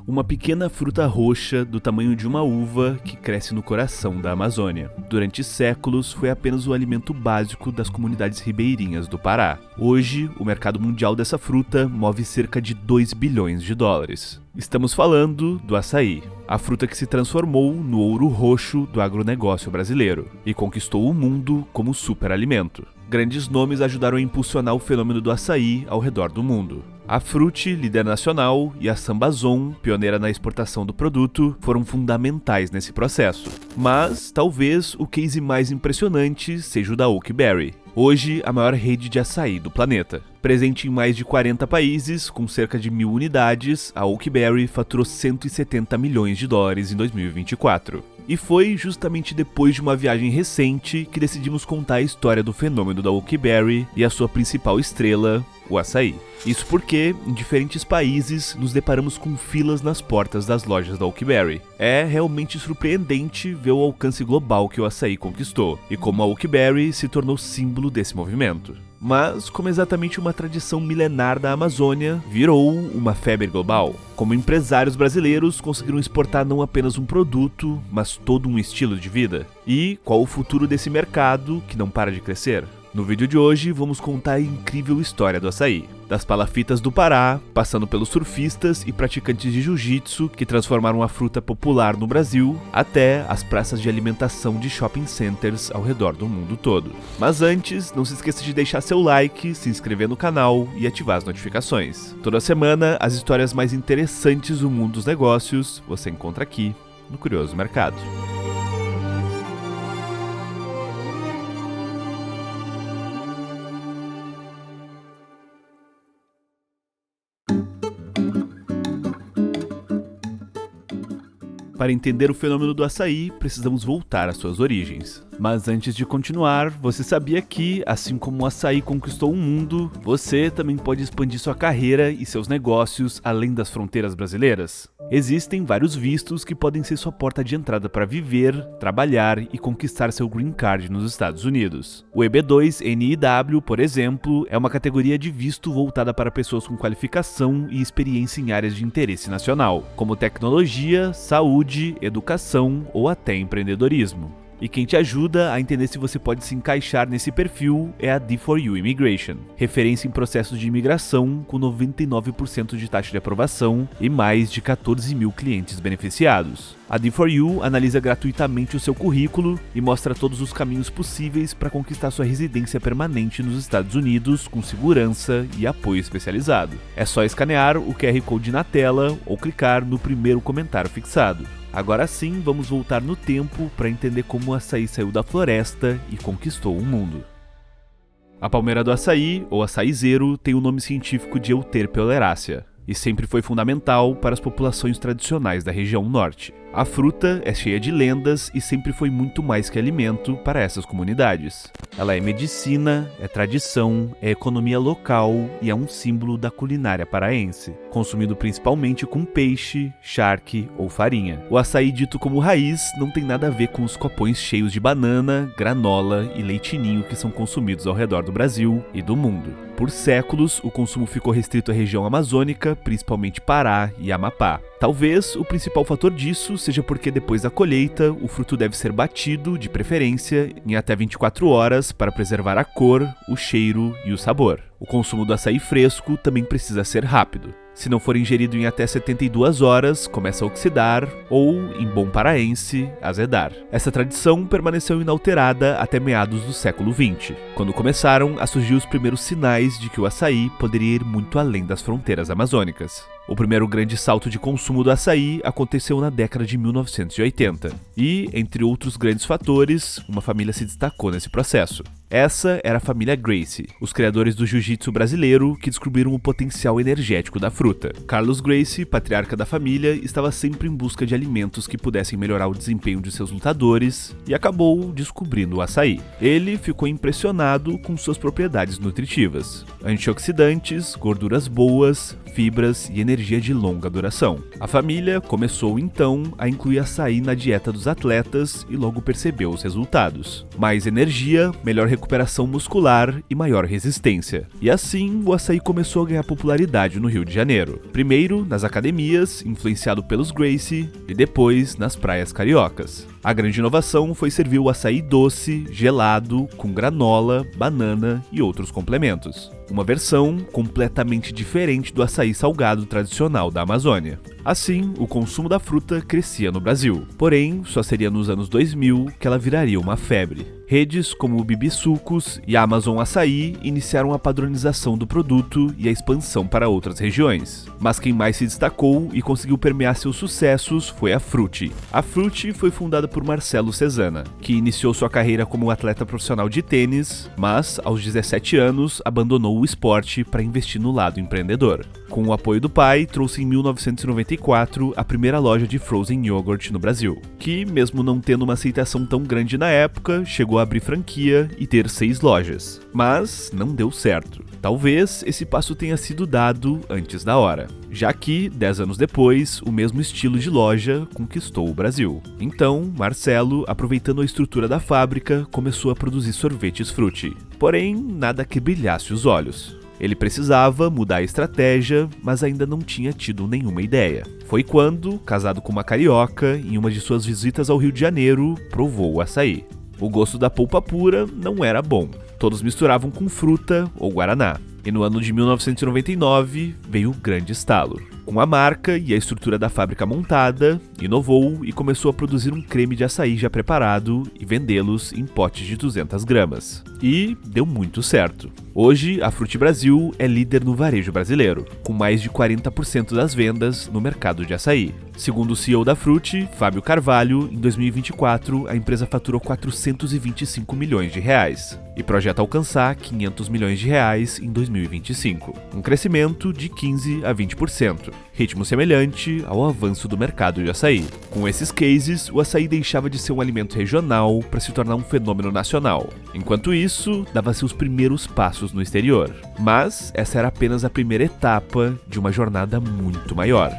uma pequena fruta roxa do tamanho de uma uva que cresce no coração da Amazônia. Durante séculos, foi apenas o alimento básico das comunidades ribeirinhas do Pará. Hoje, o mercado mundial dessa fruta move cerca de 2 bilhões de dólares. Estamos falando do açaí, a fruta que se transformou no ouro roxo do agronegócio brasileiro e conquistou o mundo como superalimento. Grandes nomes ajudaram a impulsionar o fenômeno do açaí ao redor do mundo. A Frutti, líder nacional, e a Sambazon, pioneira na exportação do produto, foram fundamentais nesse processo. Mas, talvez, o case mais impressionante seja o da Oakberry, hoje a maior rede de açaí do planeta. Presente em mais de 40 países, com cerca de 1.000 unidades, a Oakberry faturou 170 milhões de dólares em 2024. E foi justamente depois de uma viagem recente que decidimos contar a história do fenômeno da Oakberry e a sua principal estrela, o açaí. Isso porque, em diferentes países, nos deparamos com filas nas portas das lojas da Oakberry. É realmente surpreendente ver o alcance global que o açaí conquistou, e como a Oakberry se tornou símbolo desse movimento. Mas, como exatamente uma tradição milenar da Amazônia, virou uma febre global. Como empresários brasileiros conseguiram exportar não apenas um produto, mas todo um estilo de vida. E qual o futuro desse mercado que não para de crescer? No vídeo de hoje, vamos contar a incrível história do açaí. Das palafitas do Pará, passando pelos surfistas e praticantes de jiu-jitsu que transformaram a fruta popular no Brasil, até as praças de alimentação de shopping centers ao redor do mundo todo. Mas antes, não se esqueça de deixar seu like, se inscrever no canal e ativar as notificações. Toda semana, as histórias mais interessantes do mundo dos negócios você encontra aqui no Curioso Mercado. Para entender o fenômeno do açaí, precisamos voltar às suas origens. Mas antes de continuar, você sabia que, assim como o açaí conquistou o mundo, você também pode expandir sua carreira e seus negócios além das fronteiras brasileiras? Existem vários vistos que podem ser sua porta de entrada para viver, trabalhar e conquistar seu green card nos Estados Unidos. O EB2NIW, por exemplo, é uma categoria de visto voltada para pessoas com qualificação e experiência em áreas de interesse nacional, como tecnologia, saúde, educação ou até empreendedorismo. E quem te ajuda a entender se você pode se encaixar nesse perfil é a D4U Immigration, referência em processos de imigração com 99% de taxa de aprovação e mais de 14 mil clientes beneficiados. A D4U analisa gratuitamente o seu currículo e mostra todos os caminhos possíveis para conquistar sua residência permanente nos Estados Unidos com segurança e apoio especializado. É só escanear o QR Code na tela ou clicar no primeiro comentário fixado. Agora sim, vamos voltar no tempo para entender como o açaí saiu da floresta e conquistou o mundo. A palmeira do açaí, ou açaizeiro, tem o nome científico de Euterpe oleracea e sempre foi fundamental para as populações tradicionais da região norte. A fruta é cheia de lendas e sempre foi muito mais que alimento para essas comunidades. Ela é medicina, é tradição, é economia local e é um símbolo da culinária paraense, consumido principalmente com peixe, charque ou farinha. O açaí dito como raiz não tem nada a ver com os copões cheios de banana, granola e leitinho que são consumidos ao redor do Brasil e do mundo. Por séculos, o consumo ficou restrito à região amazônica, principalmente Pará e Amapá. Talvez o principal fator disso seja porque depois da colheita, o fruto deve ser batido, de preferência, em até 24 horas para preservar a cor, o cheiro e o sabor. O consumo do açaí fresco também precisa ser rápido. Se não for ingerido em até 72 horas, começa a oxidar ou, em bom paraense, azedar. Essa tradição permaneceu inalterada até meados do século XX, quando começaram a surgir os primeiros sinais de que o açaí poderia ir muito além das fronteiras amazônicas. O primeiro grande salto de consumo do açaí aconteceu na década de 1980 e, entre outros grandes fatores, uma família se destacou nesse processo. Essa era a família Gracie, os criadores do jiu-jitsu brasileiro que descobriram o potencial energético da fruta. Carlos Gracie, patriarca da família, estava sempre em busca de alimentos que pudessem melhorar o desempenho de seus lutadores e acabou descobrindo o açaí. Ele ficou impressionado com suas propriedades nutritivas: antioxidantes, gorduras boas, fibras e energia energia de longa duração. A família começou então a incluir açaí na dieta dos atletas e logo percebeu os resultados. Mais energia, melhor recuperação muscular e maior resistência. E assim o açaí começou a ganhar popularidade no Rio de Janeiro. Primeiro nas academias, influenciado pelos Gracie, e depois nas praias cariocas. A grande inovação foi servir o açaí doce, gelado, com granola, banana e outros complementos. Uma versão completamente diferente do açaí salgado tradicional da Amazônia. Assim, o consumo da fruta crescia no Brasil. Porém, só seria nos anos 2000 que ela viraria uma febre. Redes como o Bibi Sucos e a Amazon Açaí iniciaram a padronização do produto e a expansão para outras regiões. Mas quem mais se destacou e conseguiu permear seus sucessos foi a Frutti. A Frutti foi fundada por Marcelo Cesana, que iniciou sua carreira como atleta profissional de tênis, mas aos 17 anos abandonou o esporte para investir no lado empreendedor. Com o apoio do pai, trouxe em 1994 a primeira loja de frozen yogurt no Brasil, que, mesmo não tendo uma aceitação tão grande na época, chegou a abrir franquia e ter 6 lojas. Mas não deu certo. Talvez esse passo tenha sido dado antes da hora, já que, 10 anos depois, o mesmo estilo de loja conquistou o Brasil. Então, Marcelo, aproveitando a estrutura da fábrica, começou a produzir sorvetes Frutti. Porém, nada que brilhasse os olhos. Ele precisava mudar a estratégia, mas ainda não tinha tido nenhuma ideia. Foi quando, casado com uma carioca, em uma de suas visitas ao Rio de Janeiro, provou o açaí. O gosto da polpa pura não era bom. Todos misturavam com fruta ou guaraná. E no ano de 1999 veio o grande estalo. Com a marca e a estrutura da fábrica montada, inovou e começou a produzir um creme de açaí já preparado e vendê-los em potes de 200 gramas. E deu muito certo. Hoje, a Frutti Brasil é líder no varejo brasileiro, com mais de 40% das vendas no mercado de açaí. Segundo o CEO da Frutti, Fábio Carvalho, em 2024 a empresa faturou 425 milhões de reais e projeta alcançar 500 milhões de reais em 2025, um crescimento de 15 a 20%, ritmo semelhante ao avanço do mercado de açaí. Com esses cases, o açaí deixava de ser um alimento regional para se tornar um fenômeno nacional. Enquanto isso, dava seus primeiros passos no exterior. Mas essa era apenas a primeira etapa de uma jornada muito maior.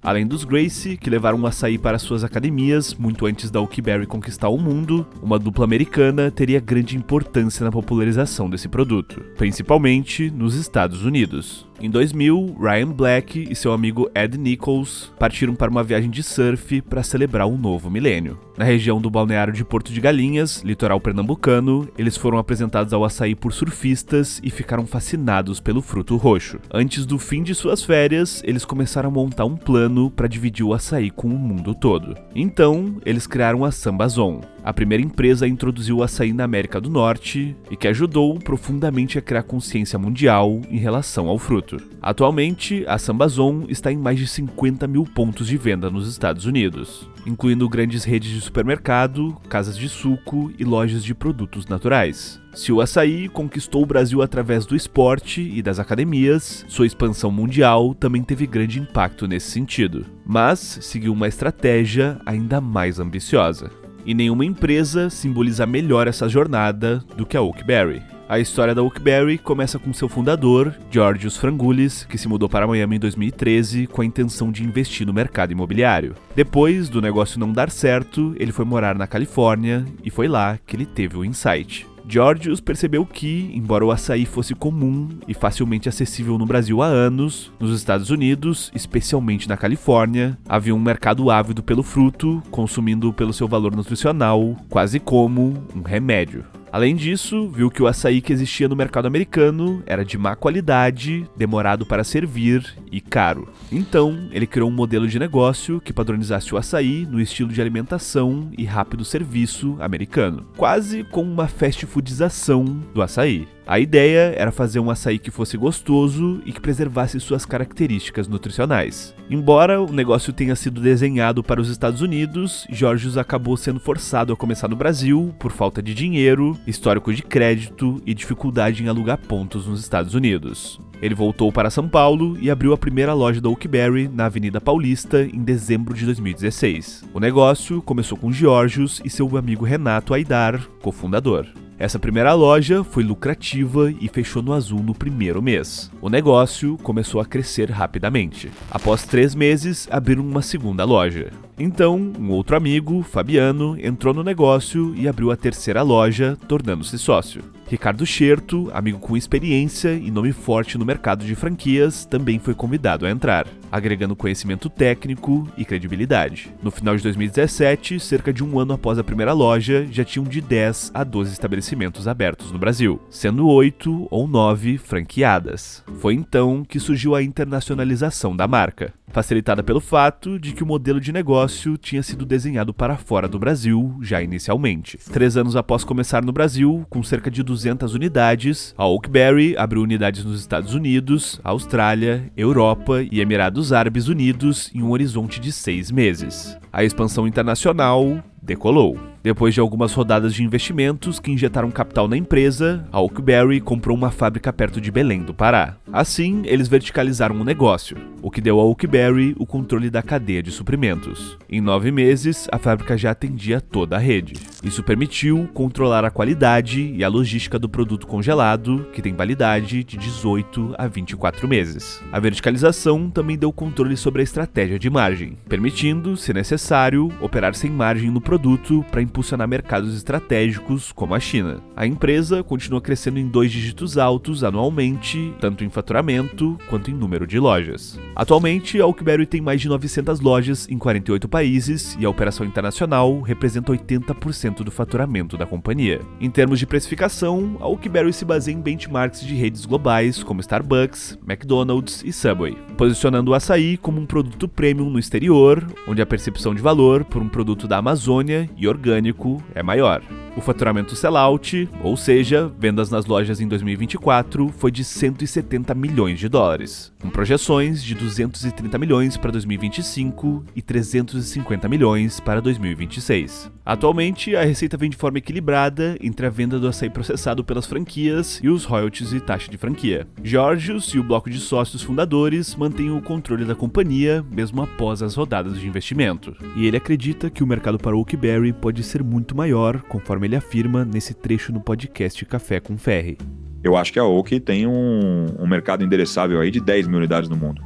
Além dos Gracie, que levaram o açaí para suas academias muito antes da Oakberry conquistar o mundo, uma dupla americana teria grande importância na popularização desse produto, principalmente nos Estados Unidos. Em 2000, Ryan Black e seu amigo Ed Nichols partiram para uma viagem de surf para celebrar um novo milênio. Na região do balneário de Porto de Galinhas, litoral pernambucano, eles foram apresentados ao açaí por surfistas e ficaram fascinados pelo fruto roxo. Antes do fim de suas férias, eles começaram a montar um plano para dividir o açaí com o mundo todo. Então, eles criaram a Sambazon, a primeira empresa a introduzir o açaí na América do Norte e que ajudou profundamente a criar consciência mundial em relação ao fruto. Atualmente, a Sambazon está em mais de 50 mil pontos de venda nos Estados Unidos, incluindo grandes redes de supermercado, casas de suco e lojas de produtos naturais. Se o açaí conquistou o Brasil através do esporte e das academias, sua expansão mundial também teve grande impacto nesse sentido, mas seguiu uma estratégia ainda mais ambiciosa. E nenhuma empresa simboliza melhor essa jornada do que a Oakberry. A história da Oakberry começa com seu fundador, Georgios Frangoulis, que se mudou para Miami em 2013 com a intenção de investir no mercado imobiliário. Depois do negócio não dar certo, ele foi morar na Califórnia e foi lá que ele teve o insight. Georgios percebeu que, embora o açaí fosse comum e facilmente acessível no Brasil há anos, nos Estados Unidos, especialmente na Califórnia, havia um mercado ávido pelo fruto, consumindo pelo seu valor nutricional, quase como um remédio. Além disso, viu que o açaí que existia no mercado americano era de má qualidade, demorado para servir e caro. Então, ele criou um modelo de negócio que padronizasse o açaí no estilo de alimentação e rápido serviço americano, quase como uma fast foodização do açaí. A ideia era fazer um açaí que fosse gostoso e que preservasse suas características nutricionais. Embora o negócio tenha sido desenhado para os Estados Unidos, Georgios acabou sendo forçado a começar no Brasil por falta de dinheiro, histórico de crédito e dificuldade em alugar pontos nos Estados Unidos. Ele voltou para São Paulo e abriu a primeira loja da Oakberry na Avenida Paulista em dezembro de 2016. O negócio começou com Georgios e seu amigo Renato Aidar, cofundador. Essa primeira loja foi lucrativa e fechou no azul no primeiro mês. O negócio começou a crescer rapidamente. Após 3 meses, abriram uma segunda loja. Então, um outro amigo, Fabiano, entrou no negócio e abriu a terceira loja, tornando-se sócio. Ricardo Scherto, amigo com experiência e nome forte no mercado de franquias, também foi convidado a entrar, agregando conhecimento técnico e credibilidade. No final de 2017, cerca de um ano após a primeira loja, já tinham de 10 a 12 estabelecimentos abertos no Brasil, sendo 8 ou 9 franqueadas. Foi então que surgiu a internacionalização da marca, facilitada pelo fato de que o modelo de negócio tinha sido desenhado para fora do Brasil já inicialmente. 3 anos após começar no Brasil, com cerca de 200 unidades, a Oakberry abriu unidades nos Estados Unidos, Austrália, Europa e Emirados Árabes Unidos em um horizonte de 6 meses. A expansão internacional decolou. Depois de algumas rodadas de investimentos que injetaram capital na empresa, a Oakberry comprou uma fábrica perto de Belém do Pará. Assim, eles verticalizaram o negócio, o que deu à Oakberry o controle da cadeia de suprimentos. Em 9 meses, a fábrica já atendia toda a rede. Isso permitiu controlar a qualidade e a logística do produto congelado, que tem validade de 18 a 24 meses. A verticalização também deu controle sobre a estratégia de margem, permitindo, se necessário, operar sem margem no produto para impulsionar mercados estratégicos como a China. A empresa continua crescendo em 2 dígitos altos anualmente, tanto em faturamento quanto em número de lojas. Atualmente, a Oakberry tem mais de 900 lojas em 48 países e a operação internacional representa 80% do faturamento da companhia. Em termos de precificação, a Oakberry se baseia em benchmarks de redes globais como Starbucks, McDonald's e Subway, posicionando o açaí como um produto premium no exterior, onde a percepção de valor por um produto da Amazônia e orgânico é maior. O faturamento sellout, ou seja, vendas nas lojas em 2024, foi de 170 milhões de dólares, com projeções de 230 milhões para 2025 e 350 milhões para 2026. Atualmente, a receita vem de forma equilibrada entre a venda do açaí processado pelas franquias e os royalties e taxa de franquia. Georgios e o bloco de sócios fundadores mantêm o controle da companhia mesmo após as rodadas de investimento. E ele acredita que o mercado para o Oakberry pode ser muito maior, conforme ele afirma nesse trecho no podcast Café com Ferry. Eu acho que a Oak tem um mercado endereçável aí de 10 mil unidades no mundo.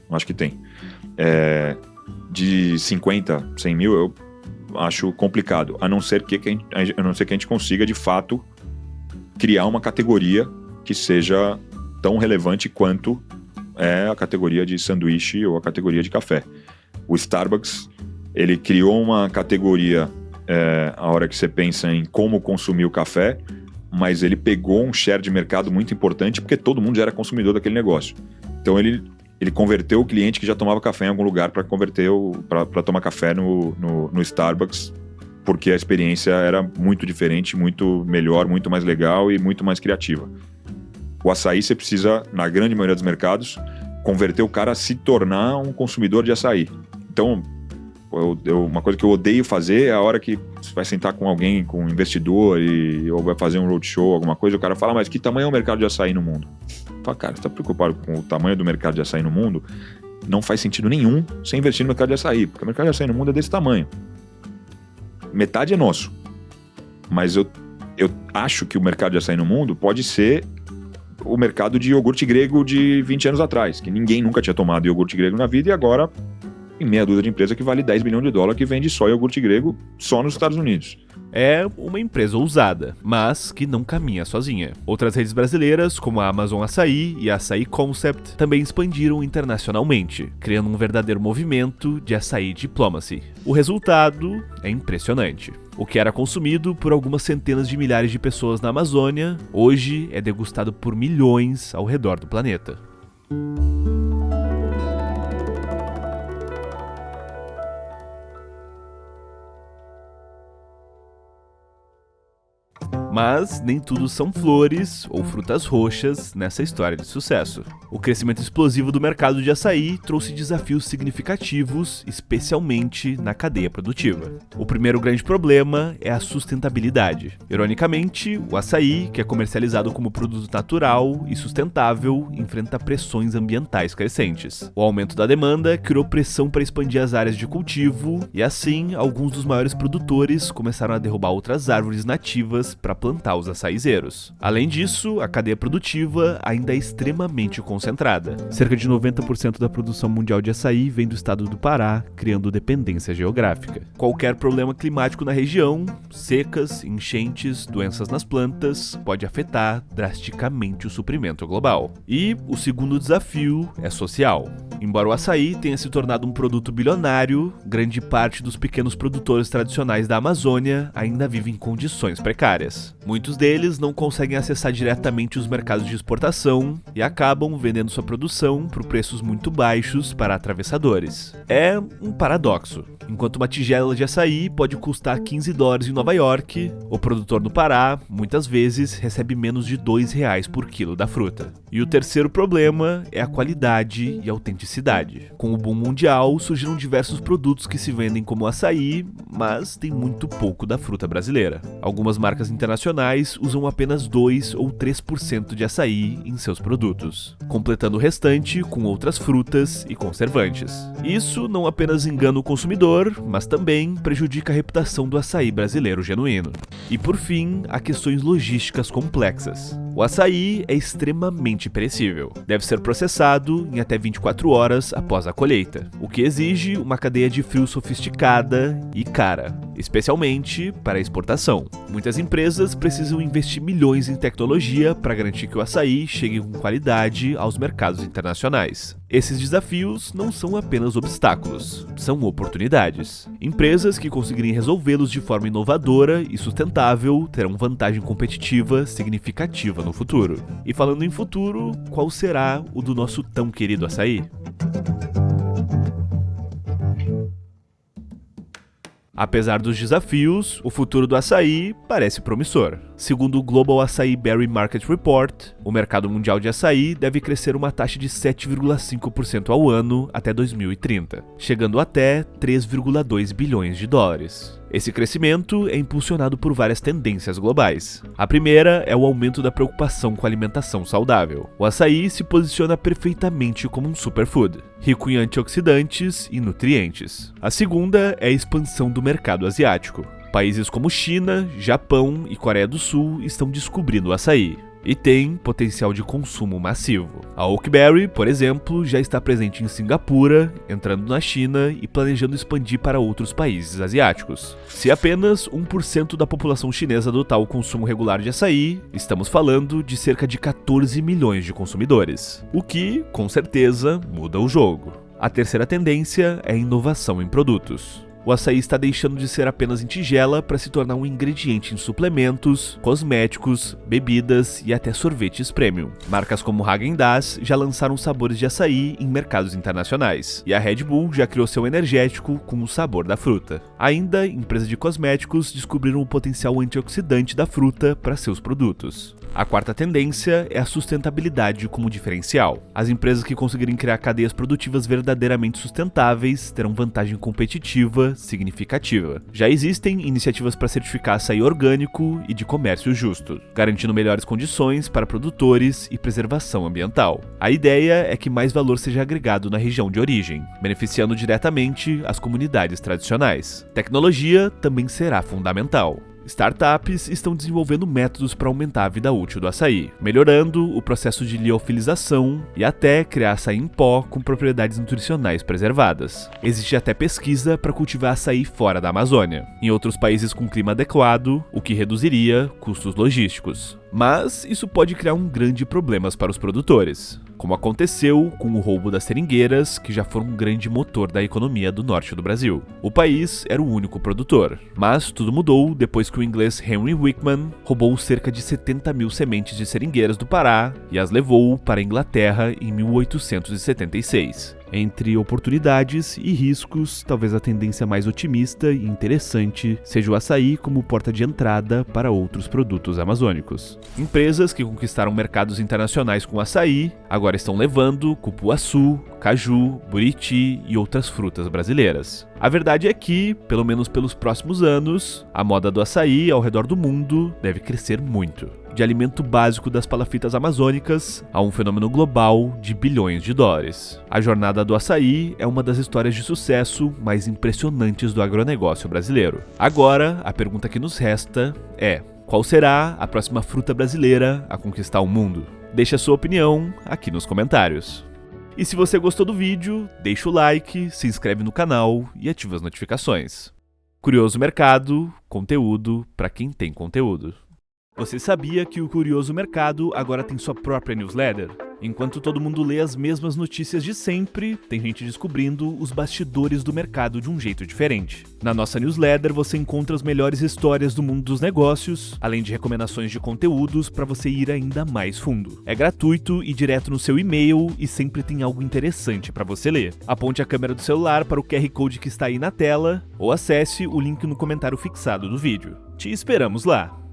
Eu acho que tem. De 50, 100 mil, eu acho complicado. A não ser que a gente consiga, de fato, criar uma categoria que seja tão relevante quanto é a categoria de sanduíche ou a categoria de café. O Starbucks, ele criou uma categoria a hora que você pensa em como consumir o café, mas ele pegou um share de mercado muito importante porque todo mundo já era consumidor daquele negócio. Então ele converteu o cliente que já tomava café em algum lugar para tomar café no Starbucks, porque a experiência era muito diferente, muito melhor, muito mais legal e muito mais criativa. O açaí você precisa, na grande maioria dos mercados, converter o cara a se tornar um consumidor de açaí. Então, uma coisa que eu odeio fazer é a hora que você vai sentar com alguém, com um investidor, ou vai fazer um roadshow, alguma coisa, o cara fala, mas que tamanho é o mercado de açaí no mundo? Fala, cara, você está preocupado com o tamanho do mercado de açaí no mundo? Não faz sentido nenhum você investir no mercado de açaí, porque o mercado de açaí no mundo é desse tamanho. Metade é nosso. Mas eu acho que o mercado de açaí no mundo pode ser o mercado de iogurte grego de 20 anos atrás, que ninguém nunca tinha tomado iogurte grego na vida e agora tem meia dúzia de empresa que vale 10 bilhões de dólares que vende só iogurte grego só nos Estados Unidos. É uma empresa ousada, mas que não caminha sozinha. Outras redes brasileiras, como a Amazon Açaí e a Açaí Concept, também expandiram internacionalmente, criando um verdadeiro movimento de açaí diplomacy. O resultado é impressionante. O que era consumido por algumas centenas de milhares de pessoas na Amazônia, hoje é degustado por milhões ao redor do planeta. Mas nem tudo são flores ou frutas roxas nessa história de sucesso. O crescimento explosivo do mercado de açaí trouxe desafios significativos, especialmente na cadeia produtiva. O primeiro grande problema é a sustentabilidade. Ironicamente, o açaí, que é comercializado como produto natural e sustentável, enfrenta pressões ambientais crescentes. O aumento da demanda criou pressão para expandir as áreas de cultivo e, assim, alguns dos maiores produtores começaram a derrubar outras árvores nativas para plantar os açaizeiros. Além disso, a cadeia produtiva ainda é extremamente concentrada. Cerca de 90% da produção mundial de açaí vem do estado do Pará, criando dependência geográfica. Qualquer problema climático na região, secas, enchentes, doenças nas plantas, pode afetar drasticamente o suprimento global. E o segundo desafio é social. Embora o açaí tenha se tornado um produto bilionário, grande parte dos pequenos produtores tradicionais da Amazônia ainda vivem em condições precárias. Muitos deles não conseguem acessar diretamente os mercados de exportação e acabam vendendo sua produção por preços muito baixos para atravessadores. É um paradoxo. Enquanto uma tigela de açaí pode custar $15 em Nova York, o produtor no Pará, muitas vezes, recebe menos de R$2 por quilo da fruta. E o terceiro problema é a qualidade e a autenticidade. Com o boom mundial, surgiram diversos produtos que se vendem como açaí, mas tem muito pouco da fruta brasileira. Algumas marcas internacionais usam apenas 2 ou 3% de açaí em seus produtos, completando o restante com outras frutas e conservantes. Isso não apenas engana o consumidor, mas também prejudica a reputação do açaí brasileiro genuíno. E por fim, há questões logísticas complexas. O açaí é extremamente perecível. Deve ser processado em até 24 horas após a colheita, o que exige uma cadeia de frio sofisticada e cara, especialmente para a exportação. Muitas empresas precisam investir milhões em tecnologia para garantir que o açaí chegue com qualidade aos mercados internacionais. Esses desafios não são apenas obstáculos, são oportunidades. Empresas que conseguirem resolvê-los de forma inovadora e sustentável terão vantagem competitiva significativa no futuro. E falando em futuro, qual será o do nosso tão querido açaí? Apesar dos desafios, o futuro do açaí parece promissor. Segundo o Global Açaí Berry Market Report, o mercado mundial de açaí deve crescer uma taxa de 7,5% ao ano até 2030, chegando até $3,2 bilhões. Esse crescimento é impulsionado por várias tendências globais. A primeira é o aumento da preocupação com a alimentação saudável. O açaí se posiciona perfeitamente como um superfood, rico em antioxidantes e nutrientes. A segunda é a expansão do mercado asiático. Países como China, Japão e Coreia do Sul estão descobrindo o açaí e tem potencial de consumo massivo. A Oakberry, por exemplo, já está presente em Singapura, entrando na China e planejando expandir para outros países asiáticos. Se apenas 1% da população chinesa adotar o consumo regular de açaí, estamos falando de cerca de 14 milhões de consumidores, o que, com certeza, muda o jogo. A terceira tendência é a inovação em produtos. O açaí está deixando de ser apenas em tigela para se tornar um ingrediente em suplementos, cosméticos, bebidas e até sorvetes premium. Marcas como Häagen-Dazs já lançaram sabores de açaí em mercados internacionais, e a Red Bull já criou seu energético com o sabor da fruta. Ainda, empresas de cosméticos descobriram o potencial antioxidante da fruta para seus produtos. A quarta tendência é a sustentabilidade como diferencial. As empresas que conseguirem criar cadeias produtivas verdadeiramente sustentáveis terão vantagem competitiva significativa. Já existem iniciativas para certificar açaí orgânico e de comércio justo, garantindo melhores condições para produtores e preservação ambiental. A ideia é que mais valor seja agregado na região de origem, beneficiando diretamente as comunidades tradicionais. Tecnologia também será fundamental. Startups estão desenvolvendo métodos para aumentar a vida útil do açaí, melhorando o processo de liofilização e até criar açaí em pó com propriedades nutricionais preservadas. Existe até pesquisa para cultivar açaí fora da Amazônia, em outros países com clima adequado, o que reduziria custos logísticos. Mas isso pode criar grande problemas para os produtores, como aconteceu com o roubo das seringueiras, que já foram um grande motor da economia do norte do Brasil. O país era o único produtor, mas tudo mudou depois que o inglês Henry Wickman roubou cerca de 70 mil sementes de seringueiras do Pará e as levou para a Inglaterra em 1876. Entre oportunidades e riscos, talvez a tendência mais otimista e interessante seja o açaí como porta de entrada para outros produtos amazônicos. Empresas que conquistaram mercados internacionais com açaí agora estão levando cupuaçu, caju, buriti e outras frutas brasileiras. A verdade é que, pelo menos pelos próximos anos, a moda do açaí ao redor do mundo deve crescer muito. De alimento básico das palafitas amazônicas a um fenômeno global de bilhões de dólares. A jornada do açaí é uma das histórias de sucesso mais impressionantes do agronegócio brasileiro. Agora, a pergunta que nos resta é: Qual será a próxima fruta brasileira a conquistar o mundo? Deixe a sua opinião aqui nos comentários. E se você gostou do vídeo, deixa o like, se inscreve no canal e ativa as notificações. Curioso Mercado, conteúdo para quem tem conteúdo. Você sabia que o Curioso Mercado agora tem sua própria newsletter? Enquanto todo mundo lê as mesmas notícias de sempre, tem gente descobrindo os bastidores do mercado de um jeito diferente. Na nossa newsletter você encontra as melhores histórias do mundo dos negócios, além de recomendações de conteúdos para você ir ainda mais fundo. É gratuito e direto no seu e-mail e sempre tem algo interessante para você ler. Aponte a câmera do celular para o QR Code que está aí na tela ou acesse o link no comentário fixado do vídeo. Te esperamos lá!